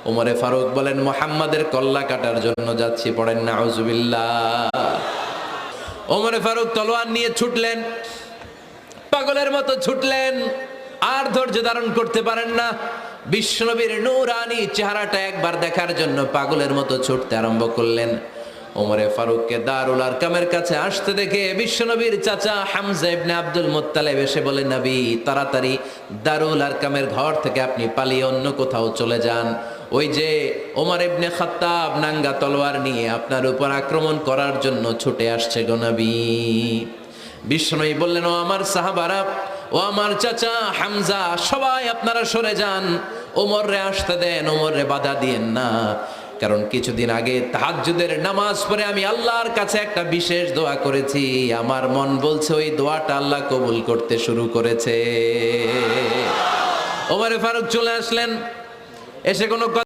ওমরে ফারুক বলেন, মুহাম্মাদের কল্লা কাটার জন্য যাচ্ছি, পড়েন নাউজুবিল্লাহ। ওমরে ফারুক তলোয়ার নিয়ে ছুটলেন, পাগলের মতো ছুটলেন, আর ধৈর্য ধারণ করতে পারেন না। বিশ্বনবীর নূরানী চেহারাটা একবার দেখার জন্য পাগলের মতো ছুটতে আরম্ভ করলেন। ওমরে ফারুককে দারুল আরকামের কাছে আসতে দেখে বিশ্বনবীর চাচা হামজা ইবনে আব্দুল মুত্তালিব এসে বলে, নবী তাড়াতাড়ি দারুল আরকামের ঘর থেকে আপনি পালিয়ে অন্য কোথাও চলে যান। ওই যে ওমর ইবনে খাত্তাব নাঙ্গা তলোয়ার নিয়ে আপনার উপর আক্রমণ করার জন্য ছুটে আসছে গো নবী। বিশ্বনবী বললেন, ও আমার সাহাবারা, ও আমার চাচা হামজা, সবাই আপনারা সরে যান, ওমরে আসতে দেন, ওমরে বাধা দিয়েন না। কারণ কিছুদিন আগে তাহাজ্জুদের নামাজ পড়ে আমি আল্লাহর কাছে একটা বিশেষ দোয়া করেছি, আমার মন বলছে ওই দোয়াটা আল্লাহ কবুল করতে শুরু করেছে। ওমরে ফারুক চলে আসলেন, এসে কোনো